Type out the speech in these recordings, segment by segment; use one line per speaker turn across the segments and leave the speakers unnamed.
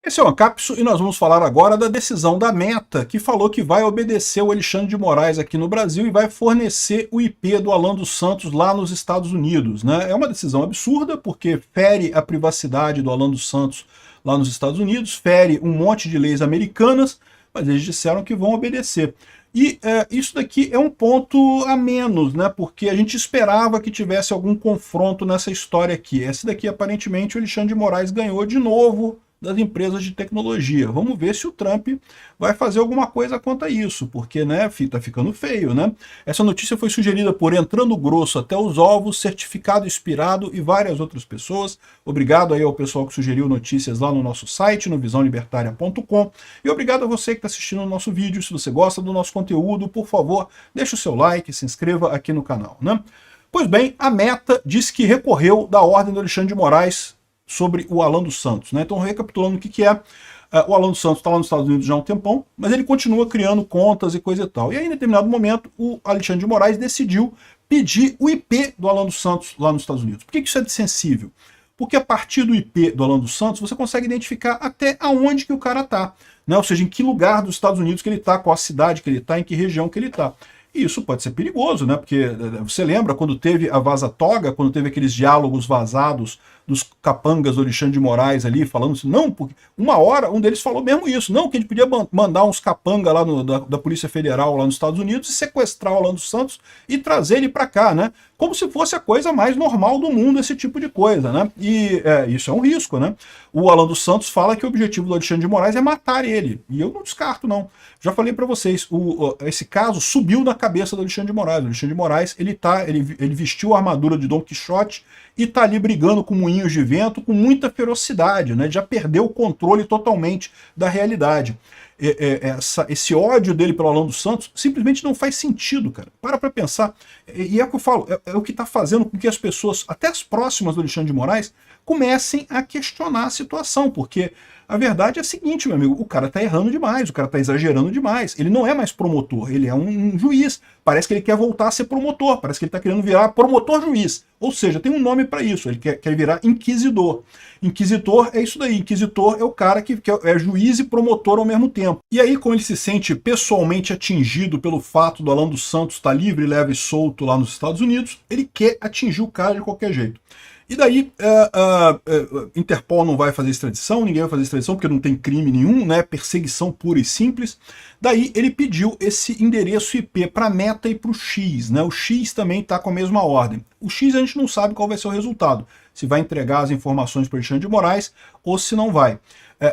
Esse é o Ancapso e nós vamos falar agora da decisão da Meta, que falou que vai obedecer o Alexandre de Moraes aqui no Brasil e vai fornecer o IP do Alan dos Santos lá nos Estados Unidos, né? É uma decisão absurda, porque fere a privacidade do Alan dos Santos lá nos Estados Unidos, fere um monte de leis americanas, mas eles disseram que vão obedecer. E isso daqui é um ponto a menos, né? Porque a gente esperava que tivesse algum confronto nessa história aqui. Esse daqui, aparentemente, o Alexandre de Moraes ganhou de novo das empresas de tecnologia. Vamos ver se o Trump vai fazer alguma coisa quanto a isso, porque, né, tá ficando feio, né? Essa notícia foi sugerida por Entrando Grosso Até os Ovos, Certificado Inspirado e várias outras pessoas. Obrigado aí ao pessoal que sugeriu notícias lá no nosso site, no visãolibertaria.com, e obrigado a você que está assistindo o nosso vídeo. Se você gosta do nosso conteúdo, por favor, deixe o seu like, se inscreva aqui no canal, né? Pois bem, a Meta disse que recorreu da ordem do Alexandre de Moraes sobre o Alan dos Santos, né? Então, recapitulando o que é, o Alan dos Santos está lá nos Estados Unidos já há um tempão, mas ele continua criando contas e coisa e tal. E aí, em determinado momento, o Alexandre de Moraes decidiu pedir o IP do Alan dos Santos lá nos Estados Unidos. Por que isso é sensível? Porque a partir do IP do Alan dos Santos, você consegue identificar até aonde que o cara está, né? Ou seja, em que lugar dos Estados Unidos que ele está, qual a cidade que ele está, em que região que ele está. E isso pode ser perigoso, né? Porque você lembra quando teve a Vaza Toga, quando teve aqueles diálogos vazados dos capangas do Alexandre de Moraes ali, falando assim, não, porque uma hora um deles falou mesmo isso, não, que a gente podia mandar uns capanga lá da Polícia Federal lá nos Estados Unidos e sequestrar o Alan dos Santos e trazer ele para cá, né? Como se fosse a coisa mais normal do mundo, esse tipo de coisa, né? E isso é um risco, né? O Alan dos Santos fala que o objetivo do Alexandre de Moraes é matar ele, e eu não descarto, não. Já falei para vocês, esse caso subiu na cabeça do Alexandre de Moraes. O Alexandre de Moraes, ele vestiu a armadura de Dom Quixote e tá ali brigando com moinhos de vento com muita ferocidade, né? Já perdeu o controle totalmente da realidade. Esse ódio dele pelo Alan dos Santos simplesmente não faz sentido, cara. Para pensar. E é o que eu falo, é o que está fazendo com que as pessoas, até as próximas do Alexandre de Moraes, comecem a questionar a situação, porque a verdade é a seguinte, meu amigo, o cara tá errando demais, o cara tá exagerando demais, ele não é mais promotor, ele é um juiz, parece que ele quer voltar a ser promotor, parece que ele tá querendo virar promotor-juiz, ou seja, tem um nome para isso, ele quer virar inquisidor. Inquisitor é isso daí, inquisitor é o cara que é juiz e promotor ao mesmo tempo. E aí, como ele se sente pessoalmente atingido pelo fato do Alan dos Santos estar livre, leve e solto lá nos Estados Unidos, ele quer atingir o cara de qualquer jeito. E daí, Interpol não vai fazer extradição, ninguém vai fazer extradição porque não tem crime nenhum, né? Perseguição pura e simples. Daí ele pediu esse endereço IP para a Meta e para o X, né? O X também está com a mesma ordem. O X a gente não sabe qual vai ser o resultado, se vai entregar as informações para o Alexandre de Moraes ou se não vai.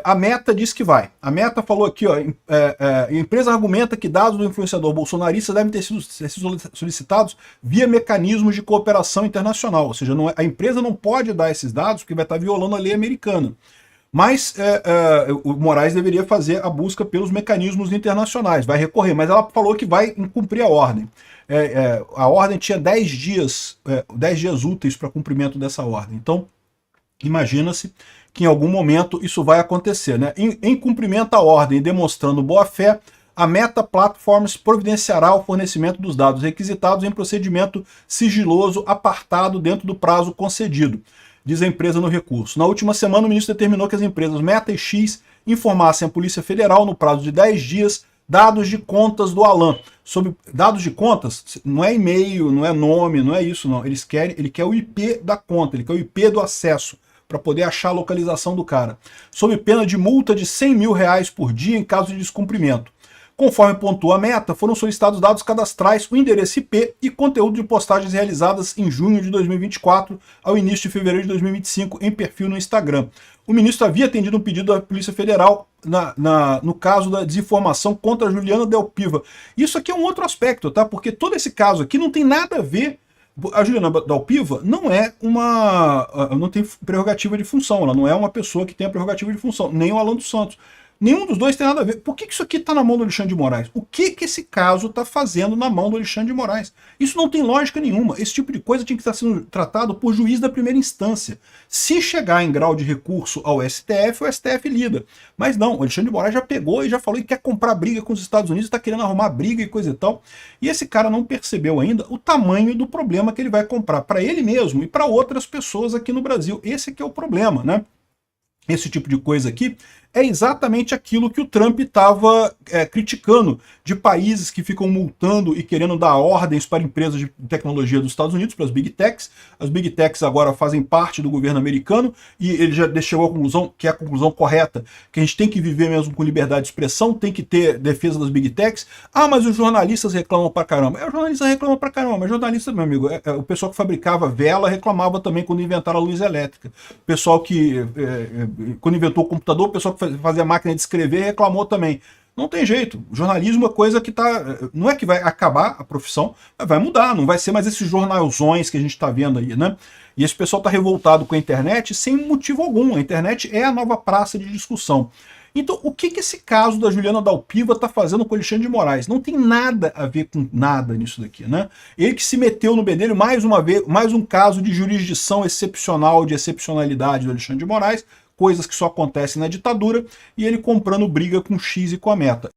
A Meta diz que vai. A Meta falou aqui, ó, a empresa argumenta que dados do influenciador bolsonarista devem ter sido solicitados via mecanismos de cooperação internacional, ou seja, a empresa não pode dar esses dados porque vai estar violando a lei americana. Mas o Moraes deveria fazer a busca pelos mecanismos internacionais, vai recorrer, mas ela falou que vai cumprir a ordem. A ordem tinha 10 dias úteis para cumprimento dessa ordem, então imagina-se que em algum momento isso vai acontecer, né? Em cumprimento à ordem e demonstrando boa-fé, a Meta Platforms providenciará o fornecimento dos dados requisitados em procedimento sigiloso apartado dentro do prazo concedido, diz a empresa no recurso. Na última semana, o ministro determinou que as empresas Meta e X informassem à Polícia Federal, no prazo de 10 dias, dados de contas do Alan. Sobre dados de contas, não é e-mail, não é nome, não é isso, não. Ele quer o IP da conta, ele quer o IP do acesso, para poder achar a localização do cara, sob pena de multa de R$100 mil por dia em caso de descumprimento. Conforme pontua a Meta, foram solicitados dados cadastrais, o endereço IP e conteúdo de postagens realizadas em junho de 2024 ao início de fevereiro de 2025 em perfil no Instagram. O ministro havia atendido um pedido da Polícia Federal no caso da desinformação contra Juliana Del Piva. Isso aqui é um outro aspecto, tá? Porque todo esse caso aqui não tem nada a ver. A Juliana Del Piva não tem prerrogativa de função, ela não é uma pessoa que tem a prerrogativa de função, nem o Alan dos Santos. Nenhum dos dois tem nada a ver. Por que isso aqui está na mão do Alexandre de Moraes? O que esse caso está fazendo na mão do Alexandre de Moraes? Isso não tem lógica nenhuma. Esse tipo de coisa tinha que estar sendo tratado por juiz da primeira instância. Se chegar em grau de recurso ao STF, o STF lida. Mas não, o Alexandre de Moraes já pegou e já falou que quer comprar briga com os Estados Unidos, está querendo arrumar briga e coisa e tal. E esse cara não percebeu ainda o tamanho do problema que ele vai comprar para ele mesmo e para outras pessoas aqui no Brasil. Esse aqui é o problema, né? Esse tipo de coisa aqui é exatamente aquilo que o Trump estava criticando, de países que ficam multando e querendo dar ordens para empresas de tecnologia dos Estados Unidos, para as Big Techs. As Big Techs agora fazem parte do governo americano e ele já chegou à conclusão, que é a conclusão correta, que a gente tem que viver mesmo com liberdade de expressão, tem que ter defesa das Big Techs. Ah, mas os jornalistas reclamam pra caramba. Os jornalistas reclamam pra caramba, mas jornalista, meu amigo, o pessoal que fabricava vela reclamava também quando inventaram a luz elétrica. O pessoal que, quando inventou o computador, o pessoal que fazia máquina de escrever reclamou também. Não tem jeito. O jornalismo é coisa que tá. Não é que vai acabar a profissão, mas vai mudar. Não vai ser mais esses jornalzões que a gente está vendo aí, né? E esse pessoal está revoltado com a internet sem motivo algum. A internet é a nova praça de discussão. Então, o que esse caso da Juliana Dalpiva está fazendo com o Alexandre de Moraes? Não tem nada a ver com nada nisso daqui, né? Ele que se meteu no bedelho mais uma vez, mais um caso de jurisdição excepcional, de excepcionalidade do Alexandre de Moraes, coisas que só acontecem na ditadura, e ele comprando briga com o X e com a Meta.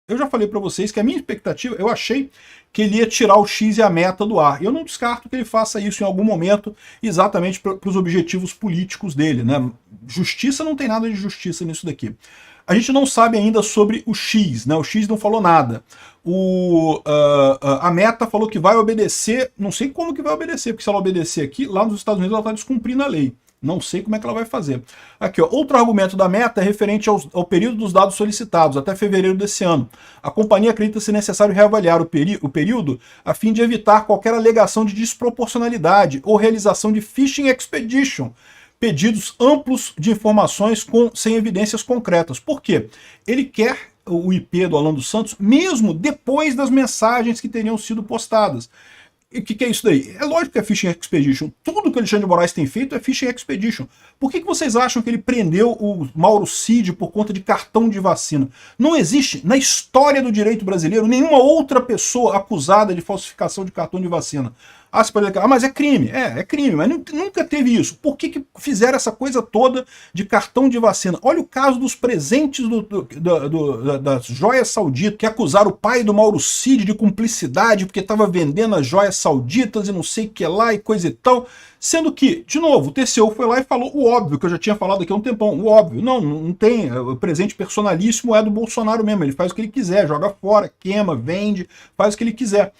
Eu já falei para vocês que a minha expectativa, eu achei que ele ia tirar o X e a Meta do ar. Eu não descarto que ele faça isso em algum momento, exatamente para os objetivos políticos dele, né? Justiça, não tem nada de justiça nisso daqui. A gente não sabe ainda sobre o X, né? O X não falou nada. A Meta falou que vai obedecer, não sei como que vai obedecer, porque se ela obedecer aqui, lá nos Estados Unidos ela está descumprindo a lei. Não sei como é que ela vai fazer. Aqui, ó, outro argumento da Meta é referente ao período dos dados solicitados, até fevereiro desse ano. A companhia acredita ser necessário reavaliar o período a fim de evitar qualquer alegação de desproporcionalidade ou realização de phishing expedition, pedidos amplos de informações sem evidências concretas. Por quê? Ele quer o IP do Alan dos Santos mesmo depois das mensagens que teriam sido postadas. E o que é isso daí? É lógico que é Phishing Expedition. Tudo que o Alexandre de Moraes tem feito é Phishing Expedition. Por que vocês acham que ele prendeu o Mauro Cid por conta de cartão de vacina? Não existe, na história do direito brasileiro, nenhuma outra pessoa acusada de falsificação de cartão de vacina. Ah, você pode dizer, mas é crime. É crime, mas nunca teve isso. Por que fizeram essa coisa toda de cartão de vacina? Olha o caso dos presentes das joias sauditas, que acusaram o pai do Mauro Cid de cumplicidade porque estava vendendo as joias sauditas e não sei o que lá e coisa e tal. Sendo que, de novo, o TCU foi lá e falou o óbvio, que eu já tinha falado aqui há um tempão. O óbvio. Não tem. O presente personalíssimo é do Bolsonaro mesmo. Ele faz o que ele quiser, joga fora, queima, vende, faz o que ele quiser.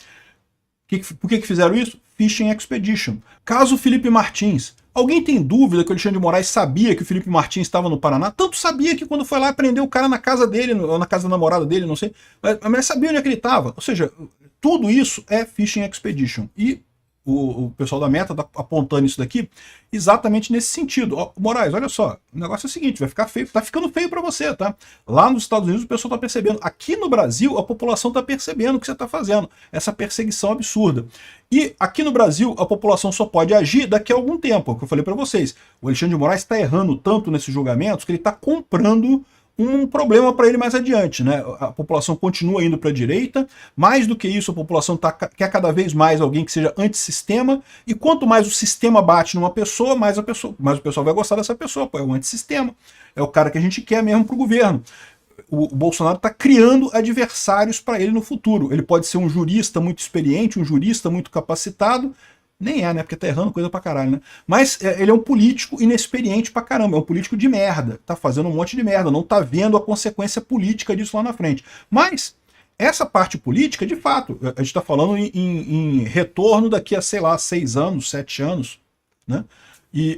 Por que fizeram isso? Phishing Expedition. Caso Felipe Martins. Alguém tem dúvida que o Alexandre de Moraes sabia que o Felipe Martins estava no Paraná? Tanto sabia que quando foi lá prendeu o cara na casa dele, ou na casa da namorada dele, não sei. Mas sabia onde é que ele estava. Ou seja, tudo isso é Phishing Expedition. E o pessoal da Meta está apontando isso daqui exatamente nesse sentido. Ó, Moraes, olha só, o negócio é o seguinte, vai ficar feio, tá ficando feio para você, tá? Lá nos Estados Unidos o pessoal tá percebendo. Aqui no Brasil a população tá percebendo o que você tá fazendo, essa perseguição absurda. E aqui no Brasil a população só pode agir daqui a algum tempo, é o que eu falei para vocês. O Alexandre de Moraes está errando tanto nesses julgamentos que ele está comprando um problema para ele mais adiante, né? A população continua indo para a direita, mais do que isso, a população quer cada vez mais alguém que seja antissistema, e quanto mais o sistema bate numa pessoa, mais o pessoal vai gostar dessa pessoa, pô, é o antissistema, é o cara que a gente quer mesmo para o governo. O Bolsonaro está criando adversários para ele no futuro. Ele pode ser um jurista muito experiente, um jurista muito capacitado, nem é, né? Porque tá errando coisa pra caralho, né? Mas ele é um político inexperiente pra caramba, é um político de merda. Tá fazendo um monte de merda, não tá vendo a consequência política disso lá na frente. Mas essa parte política, de fato, a gente tá falando em retorno daqui a, sei lá, 6 anos, 7 anos, né? E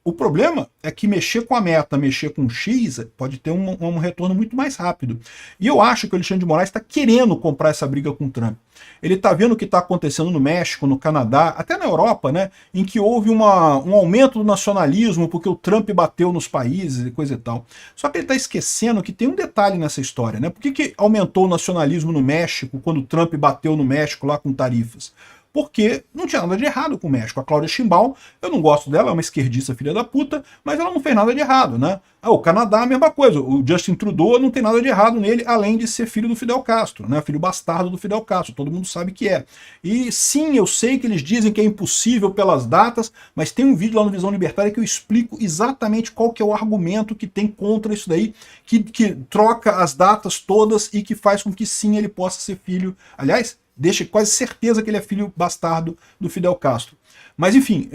o problema é que mexer com a Meta, mexer com o X, pode ter um retorno muito mais rápido. E eu acho que o Alexandre de Moraes está querendo comprar essa briga com o Trump. Ele está vendo o que está acontecendo no México, no Canadá, até na Europa, né, em que houve um aumento do nacionalismo porque o Trump bateu nos países e coisa e tal. Só que ele está esquecendo que tem um detalhe nessa história, né? Por que aumentou o nacionalismo no México quando o Trump bateu no México lá com tarifas? Porque não tinha nada de errado com o México. A Cláudia Sheinbaum, eu não gosto dela, é uma esquerdista filha da puta, mas ela não fez nada de errado, né? O Canadá, a mesma coisa. O Justin Trudeau não tem nada de errado nele, além de ser filho do Fidel Castro, né? Filho bastardo do Fidel Castro, todo mundo sabe que é. E sim, eu sei que eles dizem que é impossível pelas datas, mas tem um vídeo lá no Visão Libertária que eu explico exatamente qual que é o argumento que tem contra isso daí, que troca as datas todas e que faz com que sim, ele possa ser filho. Aliás, deixa quase certeza que ele é filho bastardo do Fidel Castro. Mas enfim,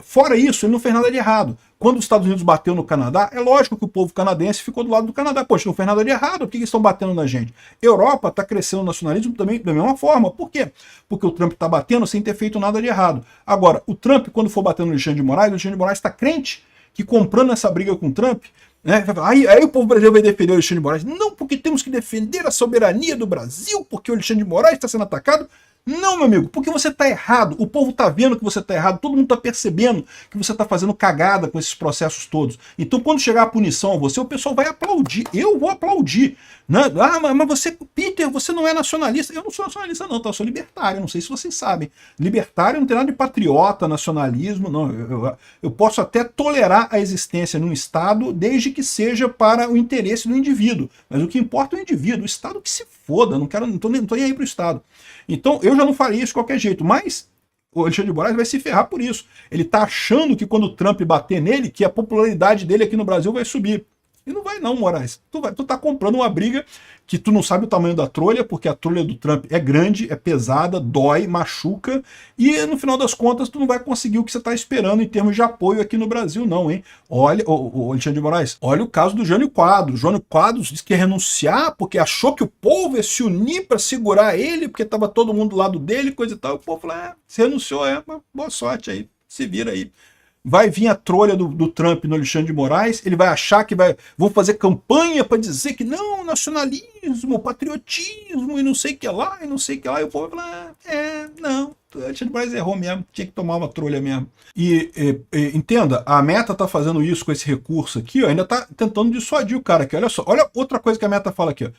fora isso, ele não fez nada de errado. Quando os Estados Unidos bateu no Canadá, é lógico que o povo canadense ficou do lado do Canadá. Poxa, não fez nada de errado, por que eles estão batendo na gente? Europa está crescendo o nacionalismo também da mesma forma. Por quê? Porque o Trump está batendo sem ter feito nada de errado. Agora, o Trump, quando for batendo no Alexandre de Moraes, o Alexandre de Moraes está crente que comprando essa briga com o Trump, né, aí o povo brasileiro vai defender o Alexandre de Moraes. Não, porque temos que defender a soberania do Brasil, porque o Alexandre de Moraes está sendo atacado. Não, meu amigo, porque você está errado. O povo está vendo que você está errado, todo mundo está percebendo que você está fazendo cagada com esses processos todos. Então, quando chegar a punição a você, o pessoal vai aplaudir. Eu vou aplaudir. Né? Ah, mas você, Peter, você não é nacionalista. Eu não sou nacionalista, não, tá? Eu sou libertário. Não sei se vocês sabem. Libertário não tem nada de patriota, nacionalismo, não. Eu posso até tolerar a existência num Estado, desde que seja para o interesse do indivíduo. Mas o que importa é o indivíduo. O Estado que se foda. Não tô nem aí para o Estado. Então, eu já não faria isso de qualquer jeito, mas o Alexandre de Moraes vai se ferrar por isso. Ele tá achando que quando o Trump bater nele, que a popularidade dele aqui no Brasil vai subir. E não vai não, Moraes. Tu tá comprando uma briga que tu não sabe o tamanho da trolha, porque a trolha do Trump é grande, é pesada, dói, machuca, e no final das contas tu não vai conseguir o que você tá esperando em termos de apoio aqui no Brasil não, hein? Olha, o Alexandre de Moraes, olha o caso do Jânio Quadros. Jânio Quadros disse que ia renunciar porque achou que o povo ia se unir para segurar ele, porque tava todo mundo do lado dele, coisa e tal. O povo falou, você renunciou, mas boa sorte aí, se vira aí. Vai vir a trolha do Trump no Alexandre de Moraes, ele vai achar que vão fazer campanha para dizer que não, nacionalismo, patriotismo e não sei o que lá, e não sei o que lá, e o povo vai falar, não, o Alexandre de Moraes errou mesmo, tinha que tomar uma trolha mesmo. E entenda, a Meta tá fazendo isso com esse recurso aqui, ó, ainda tá tentando dissuadir o cara aqui, olha só, olha outra coisa que a Meta fala aqui, ó.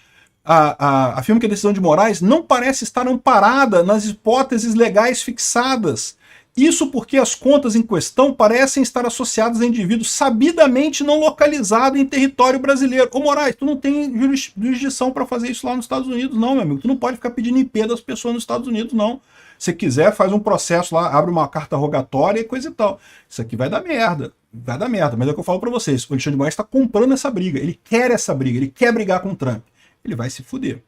Afirma que a decisão de Moraes não parece estar amparada nas hipóteses legais fixadas. Isso porque as contas em questão parecem estar associadas a indivíduos sabidamente não localizados em território brasileiro. Ô Moraes, tu não tem jurisdição para fazer isso lá nos Estados Unidos, não, meu amigo. Tu não pode ficar pedindo IP das pessoas nos Estados Unidos, não. Se quiser, faz um processo lá, abre uma carta rogatória e coisa e tal. Isso aqui vai dar merda. Vai dar merda, mas é o que eu falo para vocês. O Alexandre de Moraes está comprando essa briga. Ele quer essa briga, ele quer brigar com o Trump. Ele vai se fuder.